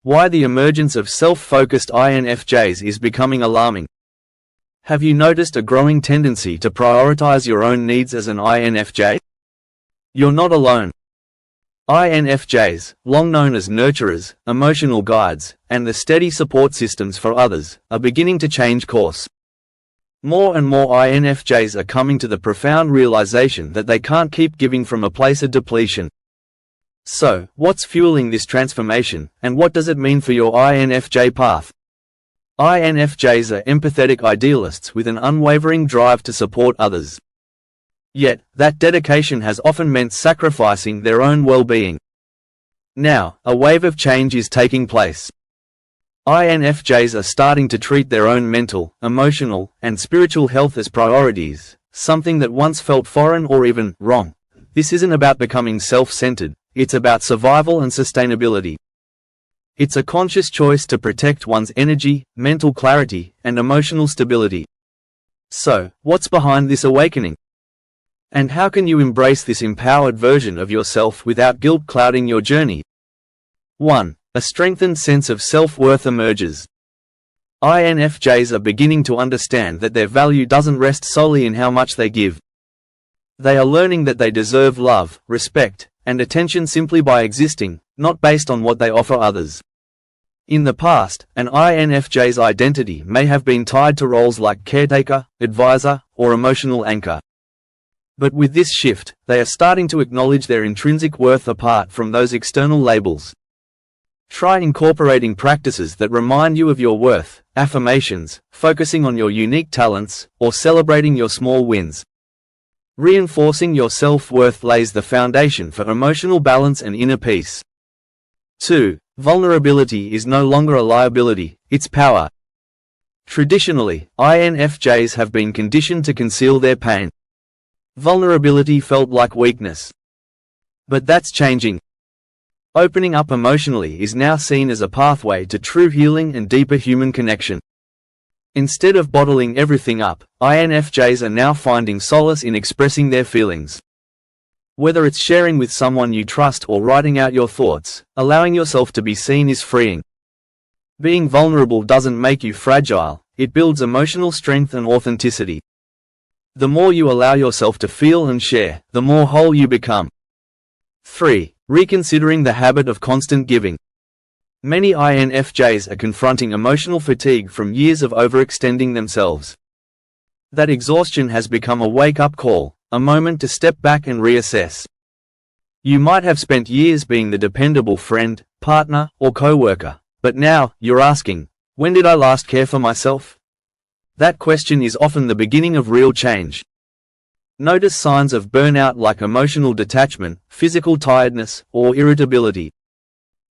Why the emergence of self-focused INFJs is becoming alarming. Have you noticed a growing tendency to prioritize your own needs as an INFJ? You're not alone. INFJs, long known as nurturers, emotional guides, and the steady support systems for others, are beginning to change course. More and more INFJs are coming to the profound realization that they can't keep giving from a place of depletion. So, what's fueling this transformation, and what does it mean for your INFJ path? INFJs are empathetic idealists with an unwavering drive to support others. Yet, that dedication has often meant sacrificing their own well-being. Now, a wave of change is taking place. INFJs are starting to treat their own mental, emotional, and spiritual health as priorities, something that once felt foreign or even wrong. This isn't about becoming self-centered. It's about survival and sustainability. It's a conscious choice to protect one's energy, mental clarity, and emotional stability. So, what's behind this awakening? And how can you embrace this empowered version of yourself without guilt clouding your journey? 1. A strengthened sense of self-worth emerges. INFJs are beginning to understand that their value doesn't rest solely in how much they give. They are learning that they deserve love, respect, and attention simply by existing, not based on what they offer others. In the past, an INFJ's identity may have been tied to roles like caretaker, advisor, or emotional anchor. But with this shift, they are starting to acknowledge their intrinsic worth apart from those external labels. Try incorporating practices that remind you of your worth, affirmations, focusing on your unique talents, or celebrating your small wins. Reinforcing your self-worth lays the foundation for emotional balance and inner peace. 2. Vulnerability is no longer a liability, it's power. Traditionally, INFJs have been conditioned to conceal their pain. Vulnerability felt like weakness. But that's changing. Opening up emotionally is now seen as a pathway to true healing and deeper human connection. Instead of bottling everything up, INFJs are now finding solace in expressing their feelings. Whether it's sharing with someone you trust or writing out your thoughts, allowing yourself to be seen is freeing. Being vulnerable doesn't make you fragile, it builds emotional strength and authenticity. The more you allow yourself to feel and share, the more whole you become. 3. Reconsidering the habit of constant giving. Many INFJs are confronting emotional fatigue from years of overextending themselves. That exhaustion has become a wake-up call, a moment to step back and reassess. You might have spent years being the dependable friend, partner, or co-worker, but now, you're asking, when did I last care for myself? That question is often the beginning of real change. Notice signs of burnout like emotional detachment, physical tiredness, or irritability.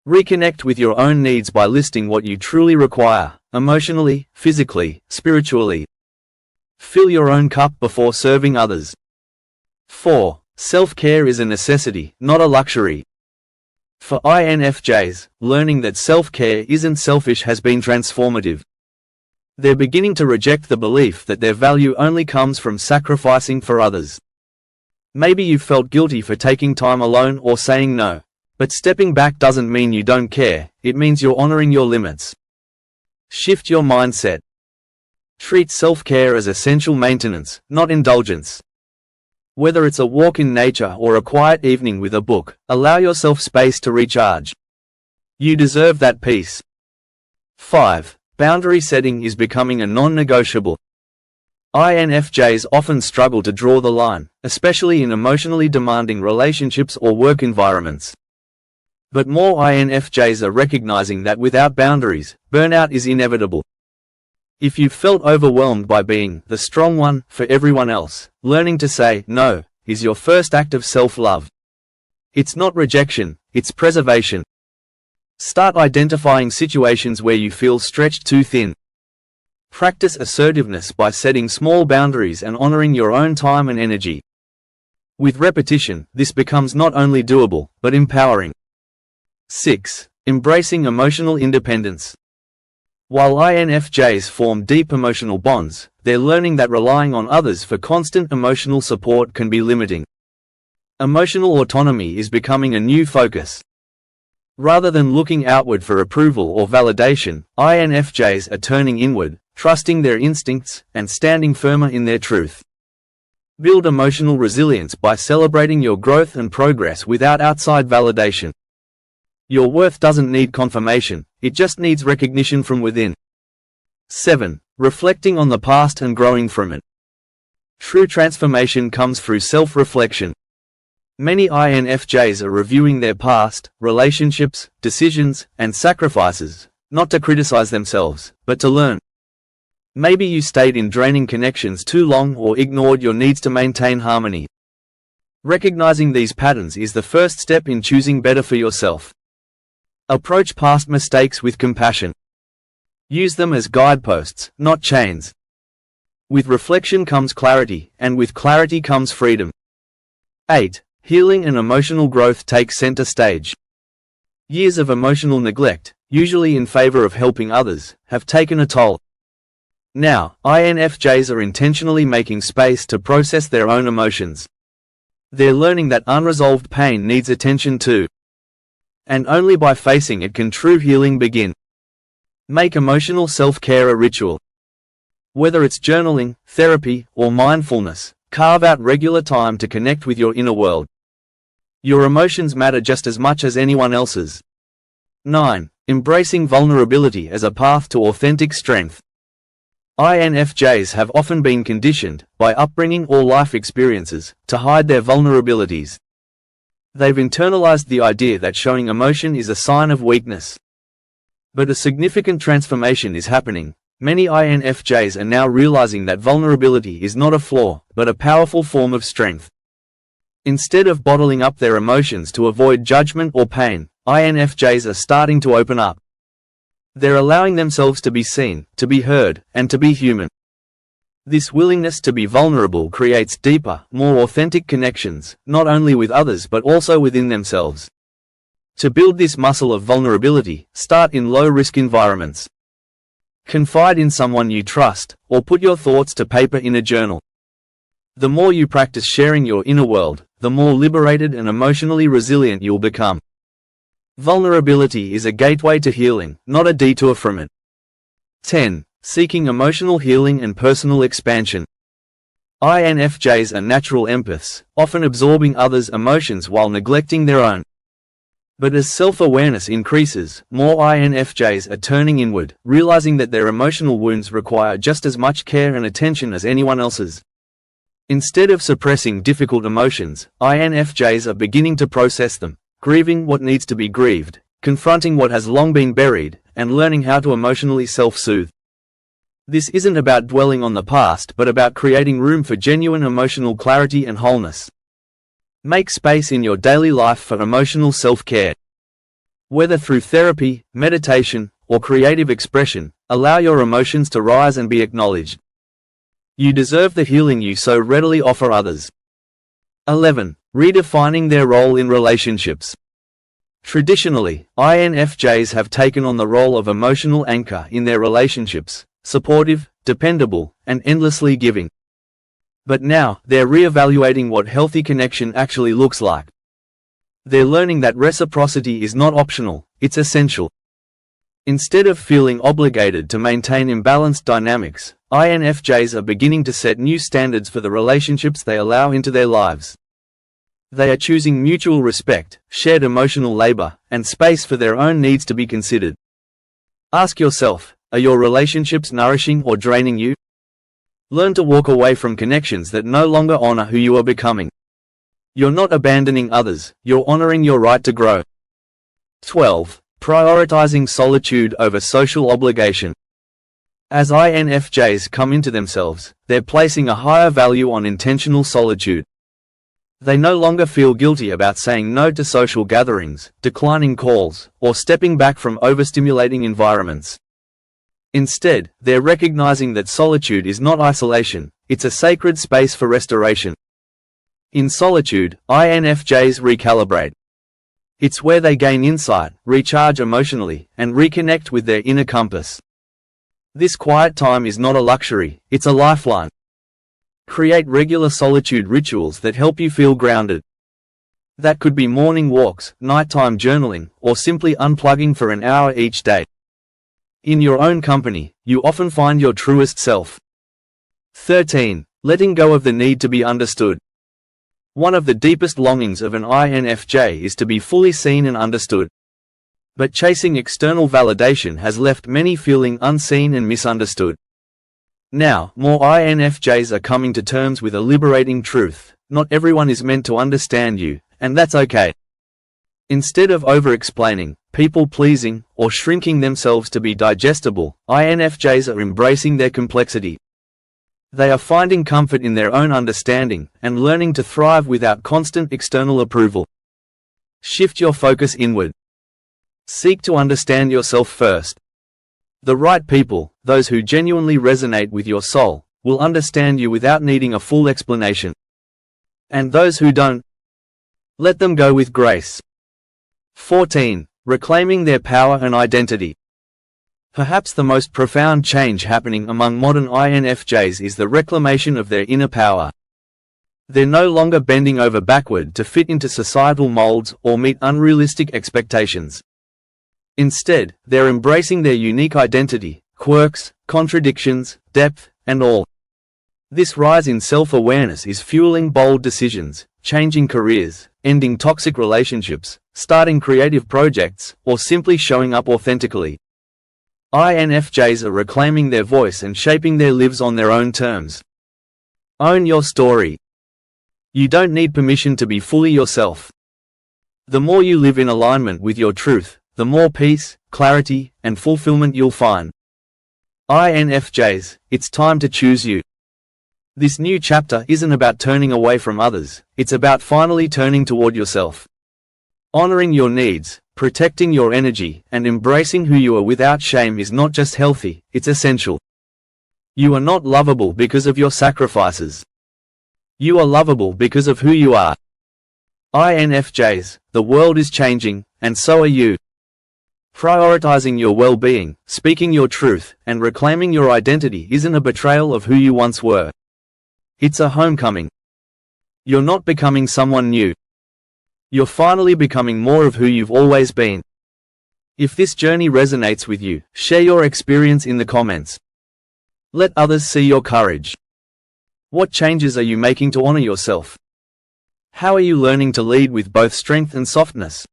Reconnect with your own needs by listing what you truly require, emotionally, physically, spiritually. Fill your own cup before serving others. 4. Self-care is a necessity, not a luxury. For INFJs, learning that self-care isn't selfish has been transformative. They're beginning to reject the belief that their value only comes from sacrificing for others. Maybe you've felt guilty for taking time alone or saying no. But stepping back doesn't mean you don't care, it means you're honoring your limits. Shift your mindset. Treat self-care as essential maintenance, not indulgence. Whether it's a walk in nature or a quiet evening with a book, allow yourself space to recharge. You deserve that peace. 5. Boundary setting is becoming a non-negotiable. INFJs often struggle to draw the line, especially in emotionally demanding relationships or work environments. But more INFJs are recognizing that without boundaries, burnout is inevitable. If you've felt overwhelmed by being the strong one for everyone else, learning to say no is your first act of self-love. It's not rejection, it's preservation. Start identifying situations where you feel stretched too thin. Practice assertiveness by setting small boundaries and honoring your own time and energy. With repetition, this becomes not only doable, but empowering. 6. Embracing emotional independence. While INFJs form deep emotional bonds, they're learning that relying on others for constant emotional support can be limiting. Emotional autonomy is becoming a new focus. Rather than looking outward for approval or validation, INFJs are turning inward, trusting their instincts, and standing firmer in their truth. Build emotional resilience by celebrating your growth and progress without outside validation. Your worth doesn't need confirmation, it just needs recognition from within. 7. Reflecting on the past and growing from it. True transformation comes through self-reflection. Many INFJs are reviewing their past, relationships, decisions, and sacrifices, not to criticize themselves, but to learn. Maybe you stayed in draining connections too long or ignored your needs to maintain harmony. Recognizing these patterns is the first step in choosing better for yourself. Approach past mistakes with compassion. Use them as guideposts, not chains. With reflection comes clarity, and with clarity comes freedom. 8. Healing and emotional growth take center stage. Years of emotional neglect, usually in favor of helping others, have taken a toll. Now, INFJs are intentionally making space to process their own emotions. They're learning that unresolved pain needs attention too. And only by facing it can true healing begin. Make emotional self-care a ritual. Whether it's journaling, therapy, or mindfulness, carve out regular time to connect with your inner world. Your emotions matter just as much as anyone else's. 9. Embracing vulnerability as a path to authentic strength. INFJs have often been conditioned, by upbringing or life experiences, to hide their vulnerabilities. They've internalized the idea that showing emotion is a sign of weakness. But a significant transformation is happening. Many INFJs are now realizing that vulnerability is not a flaw, but a powerful form of strength. Instead of bottling up their emotions to avoid judgment or pain, INFJs are starting to open up. They're allowing themselves to be seen, to be heard, and to be human. This willingness to be vulnerable creates deeper, more authentic connections, not only with others but also within themselves. To build this muscle of vulnerability, start in low-risk environments. Confide in someone you trust, or put your thoughts to paper in a journal. The more you practice sharing your inner world, the more liberated and emotionally resilient you'll become. Vulnerability is a gateway to healing, not a detour from it. 10. Seeking emotional healing and personal expansion. INFJs are natural empaths, often absorbing others' emotions while neglecting their own. But as self-awareness increases, more INFJs are turning inward, realizing that their emotional wounds require just as much care and attention as anyone else's. Instead of suppressing difficult emotions, INFJs are beginning to process them, grieving what needs to be grieved, confronting what has long been buried, and learning how to emotionally self-soothe. This isn't about dwelling on the past but about creating room for genuine emotional clarity and wholeness. Make space in your daily life for emotional self-care. Whether through therapy, meditation, or creative expression, allow your emotions to rise and be acknowledged. You deserve the healing you so readily offer others. 11. Redefining their role in relationships. Traditionally, INFJs have taken on the role of emotional anchor in their relationships, supportive, dependable, and endlessly giving. But now, they're reevaluating what healthy connection actually looks like. They're learning that reciprocity is not optional, it's essential. Instead of feeling obligated to maintain imbalanced dynamics, INFJs are beginning to set new standards for the relationships they allow into their lives. They are choosing mutual respect, shared emotional labor, and space for their own needs to be considered. Ask yourself, are your relationships nourishing or draining you? Learn to walk away from connections that no longer honor who you are becoming. You're not abandoning others, you're honoring your right to grow. 12. Prioritizing solitude over social obligation. As INFJs come into themselves, they're placing a higher value on intentional solitude. They no longer feel guilty about saying no to social gatherings, declining calls, or stepping back from overstimulating environments. Instead, they're recognizing that solitude is not isolation, it's a sacred space for restoration. In solitude, INFJs recalibrate. It's where they gain insight, recharge emotionally, and reconnect with their inner compass. This quiet time is not a luxury, it's a lifeline. Create regular solitude rituals that help you feel grounded. That could be morning walks, nighttime journaling, or simply unplugging for an hour each day. In your own company, you often find your truest self. 13. Letting go of the need to be understood. One of the deepest longings of an INFJ is to be fully seen and understood. But chasing external validation has left many feeling unseen and misunderstood. Now, more INFJs are coming to terms with a liberating truth: not everyone is meant to understand you, and that's okay. Instead of over-explaining, people-pleasing, or shrinking themselves to be digestible, INFJs are embracing their complexity. They are finding comfort in their own understanding, and learning to thrive without constant external approval. Shift your focus inward. Seek to understand yourself first. The right people, those who genuinely resonate with your soul, will understand you without needing a full explanation. And those who don't, let them go with grace. 14. Reclaiming their power and identity. Perhaps the most profound change happening among modern INFJs is the reclamation of their inner power. They're no longer bending over backward to fit into societal molds or meet unrealistic expectations. Instead, they're embracing their unique identity, quirks, contradictions, depth, and all. This rise in self-awareness is fueling bold decisions, changing careers, ending toxic relationships, starting creative projects, or simply showing up authentically. INFJs are reclaiming their voice and shaping their lives on their own terms. Own your story. You don't need permission to be fully yourself. The more you live in alignment with your truth, the more peace, clarity, and fulfillment you'll find. INFJs, it's time to choose you. This new chapter isn't about turning away from others, it's about finally turning toward yourself. Honoring your needs, protecting your energy, and embracing who you are without shame is not just healthy, it's essential. You are not lovable because of your sacrifices. You are lovable because of who you are. INFJs, the world is changing, and so are you. Prioritizing your well-being, speaking your truth, and reclaiming your identity isn't a betrayal of who you once were. It's a homecoming. You're not becoming someone new. You're finally becoming more of who you've always been. If this journey resonates with you, share your experience in the comments. Let others see your courage. What changes are you making to honor yourself? How are you learning to lead with both strength and softness?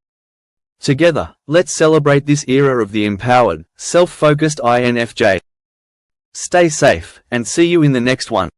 Together, let's celebrate this era of the empowered, self-focused INFJ. Stay safe, and see you in the next one.